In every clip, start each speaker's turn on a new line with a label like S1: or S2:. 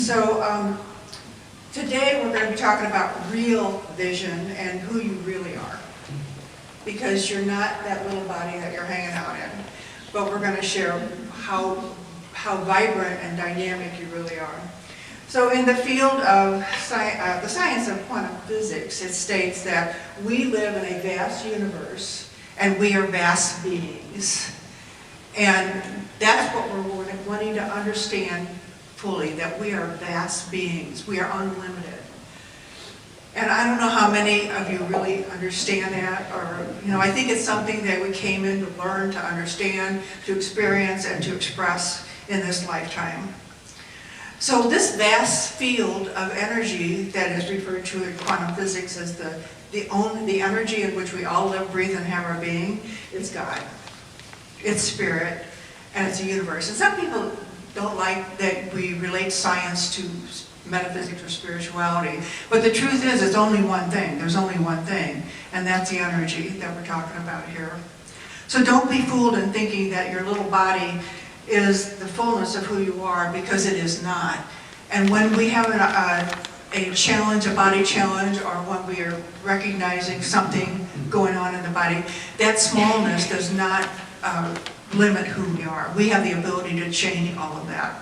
S1: So today we're going to be talking about real vision and who you really are. Because you're not that little body that you're hanging out in. But we're going to share how vibrant and dynamic you really are. So in the field of the science of quantum physics, it states that we live in a vast universe and we are vast beings. And that's what we're wanting to understand fully, that we are vast beings. We are unlimited. And I don't know how many of you really understand that, or, I think it's something that we came in to learn, to understand, to experience, and to express in this lifetime. So this vast field of energy that is referred to in quantum physics as the energy in which we all live, breathe, and have our being, is God. It's spirit, and it's a universe. And some people don't like that we relate science to metaphysics or spirituality, but the truth is it's only one thing. There's only one thing, and that's the energy that we're talking about here. So don't be fooled in thinking that your little body is the fullness of who you are, because it is not. And when we have a challenge, a body challenge, or when we are recognizing something going on in the body, that smallness does not limit who we are. We have the ability to change all of that.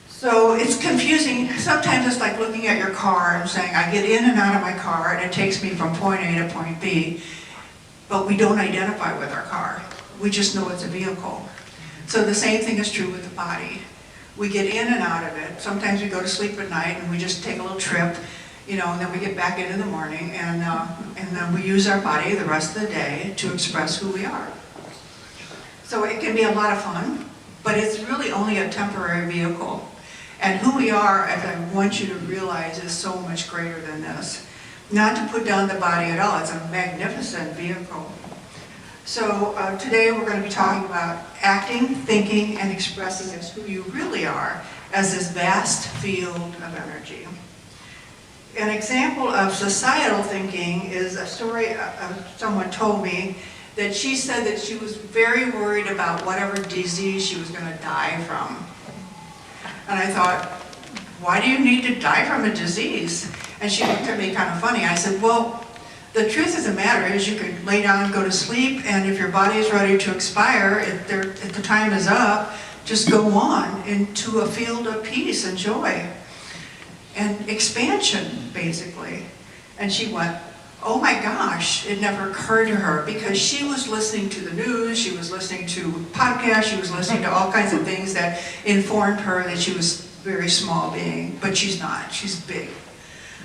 S1: So it's confusing. Sometimes it's like looking at your car and saying, I get in and out of my car and it takes me from point A to point B, but we don't identify with our car. We just know it's a vehicle. So the same thing is true with the body. We get in and out of it. Sometimes we go to sleep at night and we just take a little trip, and then we get back in the morning, and then we use our body the rest of the day to express who we are. So it can be a lot of fun, but it's really only a temporary vehicle. And who we are, as I want you to realize, is so much greater than this. Not to put down the body at all, it's a magnificent vehicle. So today we're going to be talking about acting, thinking, and expressing as who you really are as this vast field of energy. An example of societal thinking is a story someone told me, that she said that she was very worried about whatever disease she was going to die from. And I thought, why do you need to die from a disease? And she looked at me kind of funny. I said, well, the truth of the matter is you can lay down and go to sleep, and if your body is ready to expire, if the time is up, just go on into a field of peace and joy and expansion, basically. And she went, oh my gosh, it never occurred to her, because she was listening to the news, she was listening to podcasts, she was listening to all kinds of things that informed her that she was a very small being, but she's not, she's big.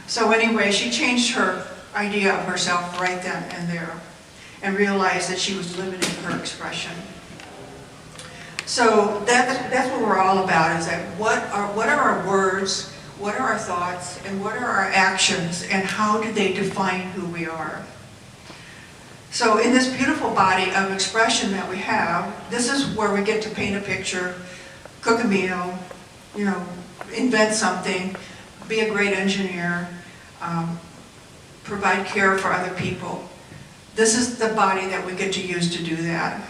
S1: So anyway, she changed her idea of herself right then and there, and realized that she was limiting her expression. So that's what we're all about, is that what are our words, what are our thoughts, and what are our actions, and how do they define who we are? So in this beautiful body of expression that we have, this is where we get to paint a picture, cook a meal, invent something, be a great engineer, provide care for other people. This is the body that we get to use to do that.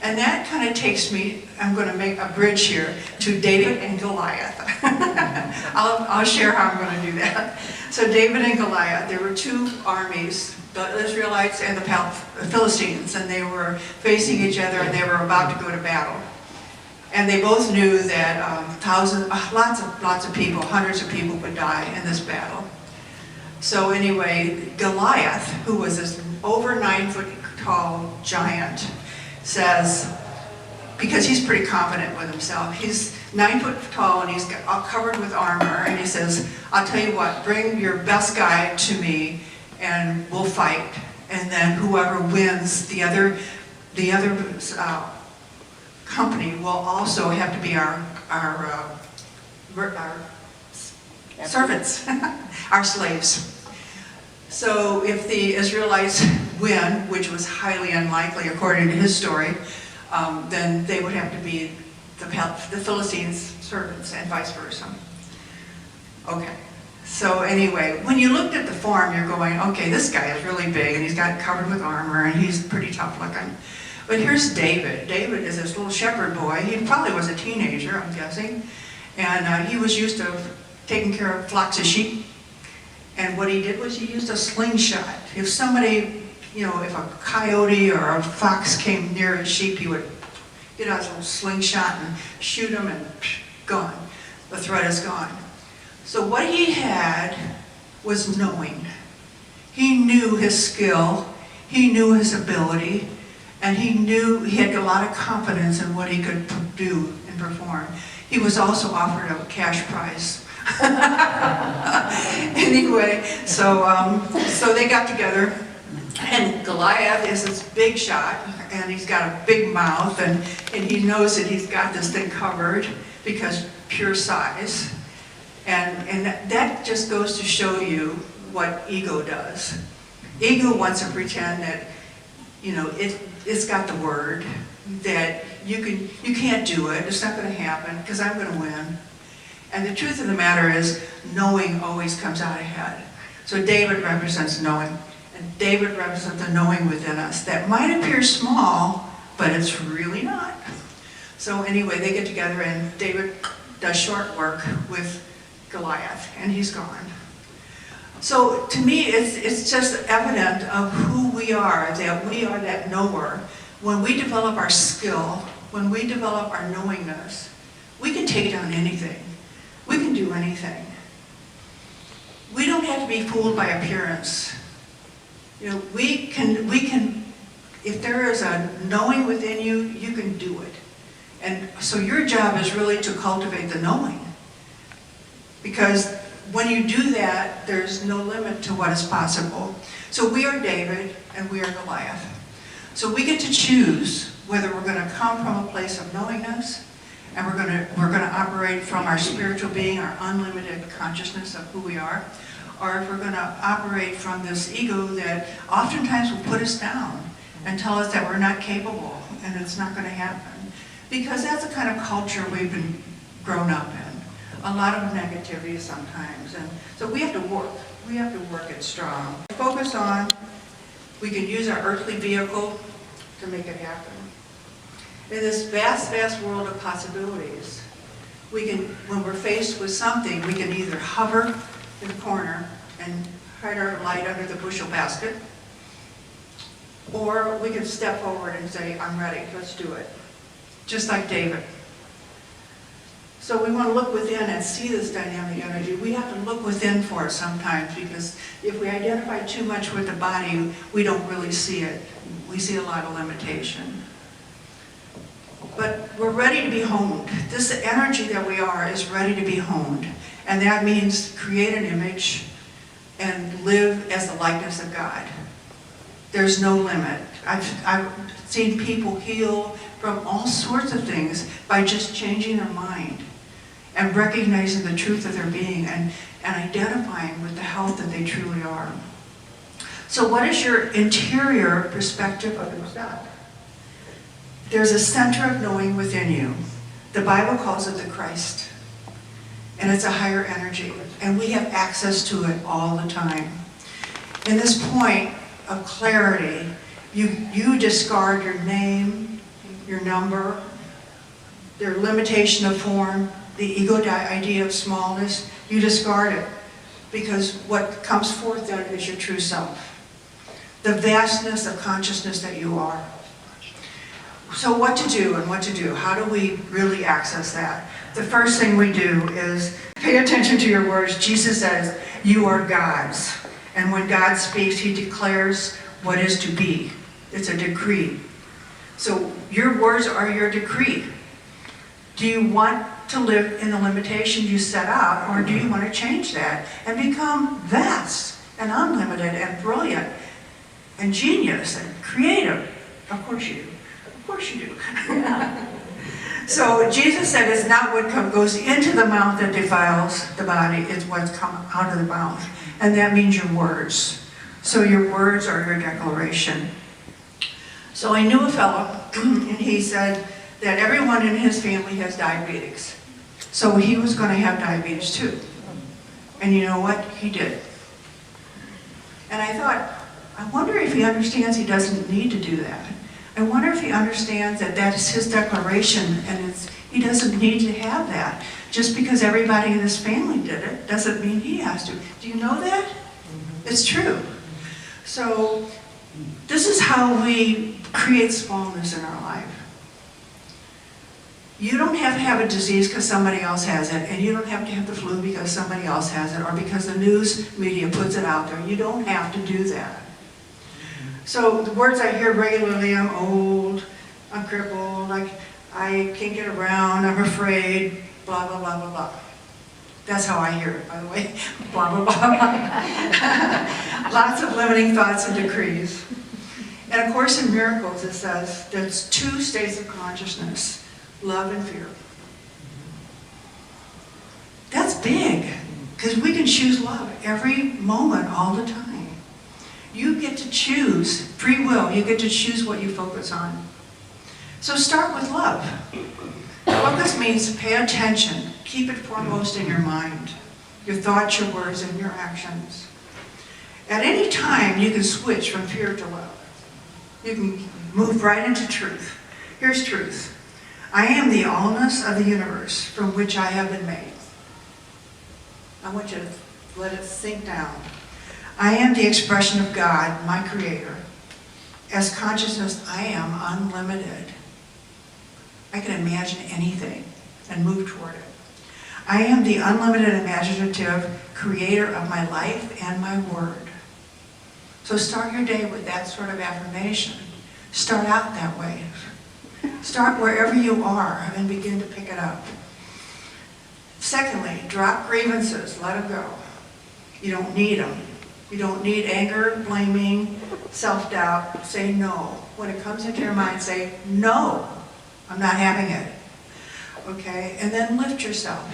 S1: And that kind of takes me, I'm going to make a bridge here, to David and Goliath. I'll share how I'm going to do that. So David and Goliath, there were two armies, the Israelites and the Philistines, and they were facing each other, and they were about to go to battle. And they both knew that lots of people, hundreds of people would die in this battle. So anyway, Goliath, who was this over 9 foot tall giant, says, because he's pretty confident with himself, he's 9 foot tall and he's all covered with armor, and he says, I'll tell you what, bring your best guy to me and we'll fight, and then whoever wins, the other company will also have to be our servants, our slaves. So if the Israelites win, which was highly unlikely according to his story, then they would have to be the Philistines' servants and vice versa. Okay, so anyway, when you looked at the form, you're going, okay, this guy is really big and he's got covered with armor and he's pretty tough looking. But here's David. David is this little shepherd boy. He probably was a teenager, I'm guessing. And he was used to taking care of flocks of sheep. And what he did was he used a slingshot. If somebody, if a coyote or a fox came near his sheep, he would get out his little slingshot and shoot him, and gone. The threat is gone. So what he had was knowing. He knew his skill, he knew his ability, and he knew he had a lot of confidence in what he could do and perform. He was also offered a cash prize. Anyway, so they got together, and Goliath is this big shot, and he's got a big mouth, and he knows that he's got this thing covered because pure size. And that just goes to show you what ego does. Ego wants to pretend that, it's got the word, that you can't do it, it's not going to happen, because I'm going to win. And the truth of the matter is, knowing always comes out ahead. So David represents knowing, and David represents the knowing within us that might appear small, but it's really not. So anyway, they get together, and David does short work with Goliath, and he's gone. So to me, it's just evident of who we are, that we are that knower. When we develop our skill, when we develop our knowingness, we can take down anything. We can do anything. We don't have to be fooled by appearance. We can, if there is a knowing within you, you can do it. And so your job is really to cultivate the knowing. Because when you do that, there's no limit to what is possible. So we are David and we are Goliath. So we get to choose whether we're going to come from a place of knowingness, and we're going to operate from our spiritual being, our unlimited consciousness of who we are, or if we're going to operate from this ego that oftentimes will put us down and tell us that we're not capable and it's not going to happen. Because that's the kind of culture we've been grown up in. A lot of negativity sometimes. And so we have to work. We have to work it strong. Focus on, we can use our earthly vehicle to make it happen. In this vast, vast world of possibilities, we can, when we're faced with something, we can either hover in the corner and hide our light under the bushel basket, or we can step forward and say, I'm ready, let's do it. Just like David. So we want to look within and see this dynamic energy. We have to look within for it sometimes, because if we identify too much with the body, we don't really see it. We see a lot of limitation. But we're ready to be honed. This energy that we are is ready to be honed. And that means create an image and live as the likeness of God. There's no limit. I've seen people heal from all sorts of things by just changing their mind and recognizing the truth of their being and identifying with the health that they truly are. So what is your interior perspective of yourself? There's a center of knowing within you. The Bible calls it the Christ. And it's a higher energy. And we have access to it all the time. In this point of clarity, you discard your name, your number, their limitation of form, the ego idea of smallness. You discard it. Because what comes forth then is your true self. The vastness of consciousness that you are. So what to do and what to do? How do we really access that? The first thing we do is pay attention to your words. Jesus says, you are God's. And when God speaks, he declares what is to be. It's a decree. So your words are your decree. Do you want to live in the limitation you set out, or do you want to change that and become vast and unlimited and brilliant and genius and creative? Of course you do. Of course you do. So Jesus said it's not what goes into the mouth that defiles the body, it's what's come out of the mouth. And that means your words. So your words are your declaration. So I knew a fellow, and he said that everyone in his family has diabetes. So he was going to have diabetes too. And you know what? He did. And I thought, I wonder if he understands he doesn't need to do that. I wonder if he understands that that is his declaration and He doesn't need to have that. Just because everybody in his family did it doesn't mean he has to. Do you know that? It's true. So this is how we create smallness in our life. You don't have to have a disease because somebody else has it, and you don't have to have the flu because somebody else has it, or because the news media puts it out there. You don't have to do that. So the words I hear regularly, I'm old, I'm crippled, I can't get around, I'm afraid, blah, blah, blah, blah, blah. That's how I hear it, by the way. Blah, blah, blah, blah. Lots of limiting thoughts and decrees. And of course in Miracles it says there's two states of consciousness, love and fear. That's big, because we can choose love every moment, all the time. You get to choose, free will, you get to choose what you focus on. So start with love. Focus means pay attention, keep it foremost in your mind, your thoughts, your words, and your actions. At any time, you can switch from fear to love. You can move right into truth. Here's truth. I am the allness of the universe from which I have been made. I want you to let it sink down. I am the expression of God, my Creator. As consciousness, I am unlimited. I can imagine anything and move toward it. I am the unlimited imaginative creator of my life and my word. So start your day with that sort of affirmation. Start out that way. Start wherever you are and begin to pick it up. Secondly, drop grievances, let them go. You don't need them. You don't need anger, blaming, self-doubt. Say no. When it comes into your mind, say, no, I'm not having it. Okay? And then lift yourself.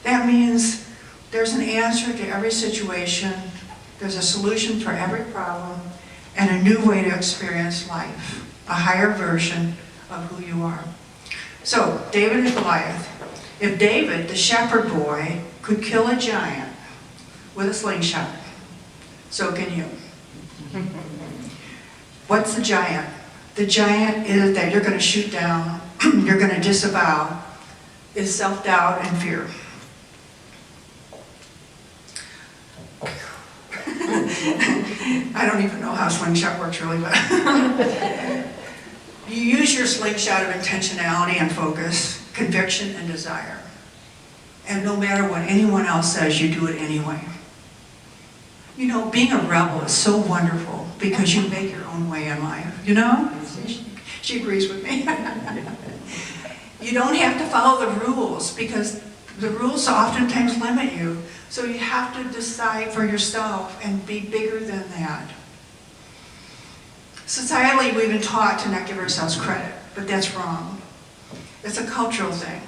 S1: That means there's an answer to every situation, there's a solution for every problem, and a new way to experience life, a higher version of who you are. So, David and Goliath. If David, the shepherd boy, could kill a giant with a slingshot, so can you. What's the giant? The giant is that you're going to shoot down, you're going to disavow, is self-doubt and fear. I don't even know how slingshot works really, but you use your slingshot of intentionality and focus, conviction and desire. And no matter what anyone else says, you do it anyway. You know, being a rebel is so wonderful because you make your own way in life, you know? She agrees with me. You don't have to follow the rules because the rules oftentimes limit you. So you have to decide for yourself and be bigger than that. Societally, we've been taught to not give ourselves credit, but that's wrong. It's a cultural thing.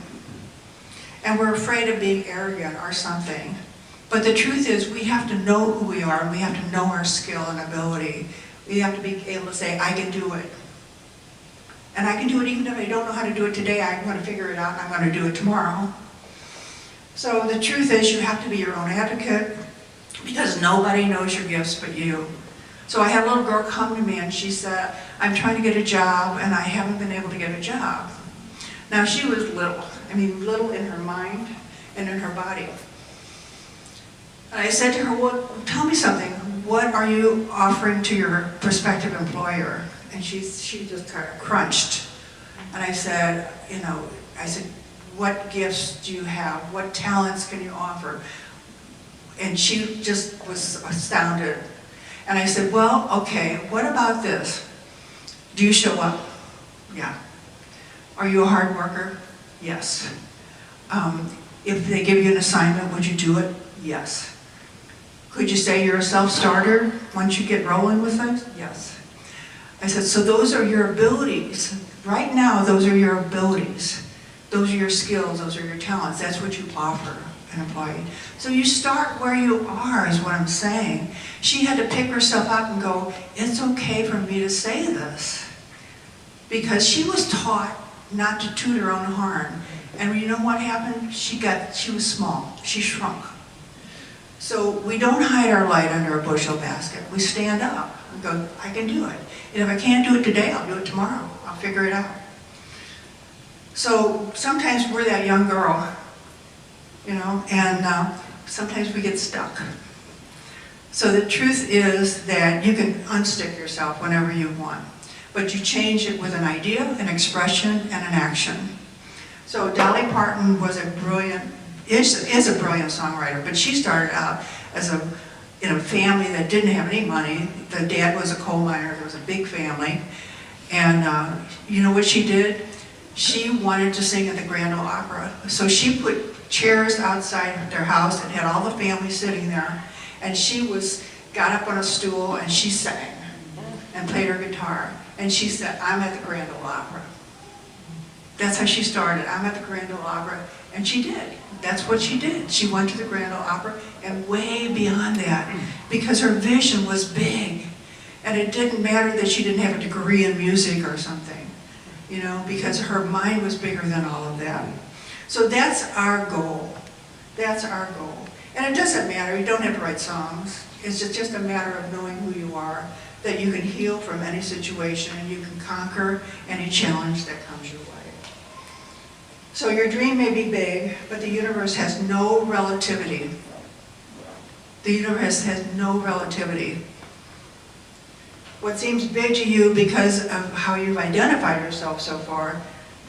S1: And we're afraid of being arrogant or something. But the truth is, we have to know who we are, and we have to know our skill and ability. We have to be able to say, I can do it. And I can do it even if I don't know how to do it today. I'm going to figure it out, and I'm going to do it tomorrow. So the truth is, you have to be your own advocate, because nobody knows your gifts but you. So I had a little girl come to me, and she said, I'm trying to get a job, and I haven't been able to get a job. Now, she was little. I mean, little in her mind and in her body. And I said to her, well, tell me something. What are you offering to your prospective employer? And she just kind of crunched. And I said, what gifts do you have? What talents can you offer? And she just was astounded. And I said, well, okay, what about this? Do you show up? Yeah. Are you a hard worker? Yes. If they give you an assignment, would you do it? Yes. Could you say you're a self-starter once you get rolling with things? Yes. I said, so those are your abilities. Right now, those are your abilities. Those are your skills, those are your talents. That's what you offer an employee. So you start where you are, is what I'm saying. She had to pick herself up and go, it's okay for me to say this. Because she was taught not to toot her own horn. And you know what happened? She was small. She shrunk. So we don't hide our light under a bushel basket. We stand up and go, I can do it. And if I can't do it today, I'll do it tomorrow. I'll figure it out. So sometimes we're that young girl, you know, and sometimes we get stuck. So the truth is that you can unstick yourself whenever you want, but you change it with an idea, an expression, and an action. So Dolly Parton was a brilliant, is a brilliant songwriter, but she started out as in a family that didn't have any money. The dad was a coal miner, there was a big family, and you know what she did? She wanted to sing at the Grand Ole Opera, so she put chairs outside their house and had all the family sitting there, and she got up on a stool and she sang and played her guitar, and she said, "I'm at the Grand Ole Opera." That's how she started. "I'm at the Grand Ole Opera," and she did. That's what she did. She went to the Grand Ole Opera and way beyond that, because her vision was big, and it didn't matter that she didn't have a degree in music or something, you know, because her mind was bigger than all of that. So that's our goal. That's our goal. And it doesn't matter. You don't have to write songs. It's just a matter of knowing who you are, that you can heal from any situation and you can conquer any challenge that comes your way. So your dream may be big, but the universe has no relativity. The universe has no relativity. What seems big to you because of how you've identified yourself so far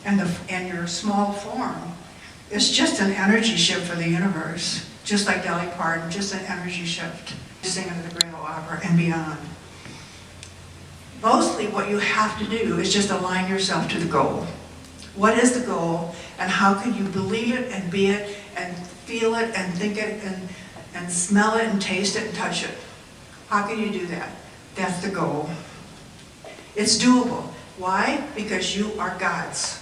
S1: and your small form is just an energy shift for the universe. Just like Dolly Parton, just an energy shift. Singing at the Grand Ole Opera and beyond. Mostly what you have to do is just align yourself to the goal. What is the goal, and how can you believe it and be it and feel it and think it and smell it and taste it and touch it? How can you do that? That's the goal. It's doable. Why? Because you are God's.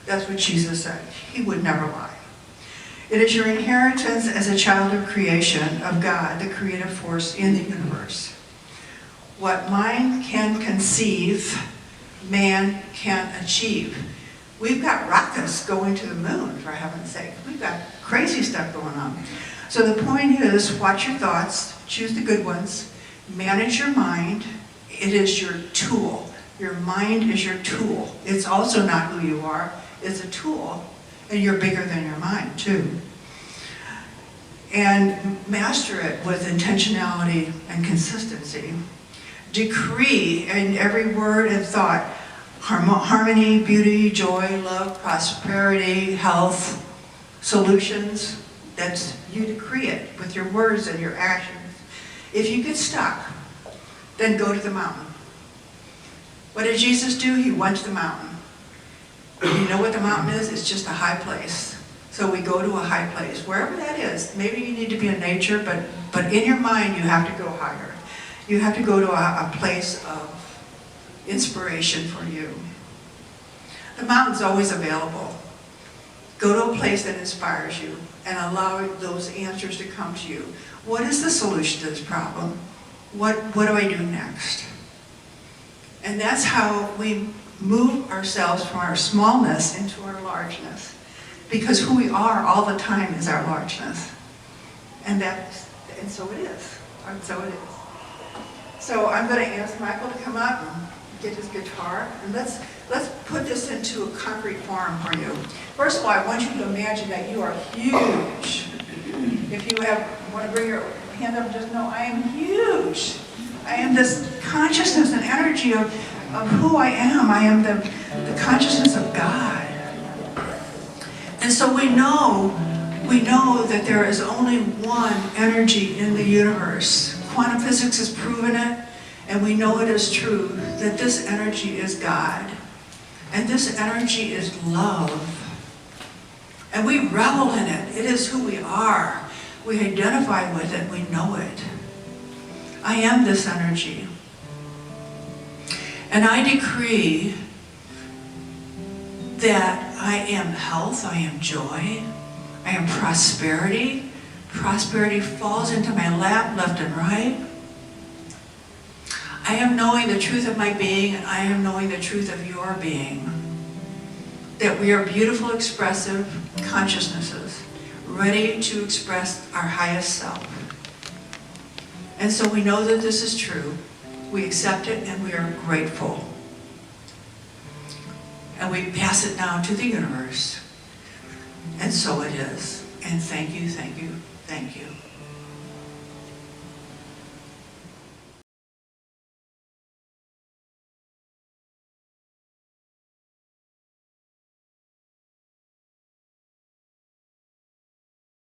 S1: That's what Jesus said. He would never lie. It is your inheritance as a child of creation, of God, the creative force in the universe. What mind can conceive, man can achieve. We've got rockets going to the moon, for heaven's sake. We've got crazy stuff going on. So the point is, watch your thoughts, choose the good ones, manage your mind. It is your tool. Your mind is your tool. It's also not who you are. It's a tool, and you're bigger than your mind, too. And master it with intentionality and consistency. Decree in every word and thought harmony, beauty, joy, love, prosperity, health, solutions. That's, you decree it with your words and your actions. If you get stuck, then go to the mountain. What did Jesus do? He went to the mountain. You know what the mountain is? It's just a high place. So we go to a high place, wherever that is. Maybe you need to be in nature, but in your mind you have to go higher. You have to go to a place of inspiration for you. The mountain's always available. Go to a place that inspires you and allow those answers to come to you. What is the solution to this problem? What do I do next? And that's how we move ourselves from our smallness into our largeness. Because who we are all the time is our largeness. And so it is. And so it is. So I'm going to ask Michael to come up and get his guitar. And let's put this into a concrete form for you. First of all, I want you to imagine that you are huge. If you want to bring your hand up, just know I am huge. I am this consciousness and energy of who I am. I am the consciousness of God. And so we know that there is only one energy in the universe. Quantum physics has proven it, and we know it is true, that this energy is God. And this energy is love. And we revel in it. It is who we are. We identify with it. We know it. I am this energy. And I decree that I am health, I am joy, I am prosperity. Prosperity falls into my lap left and right. I am knowing the truth of my being, and I am knowing the truth of your being. That we are beautiful, expressive consciousnesses, ready to express our highest self. And so we know that this is true. We accept it and we are grateful. and we pass it down to the universe. And so it is. And thank you, thank you, thank you.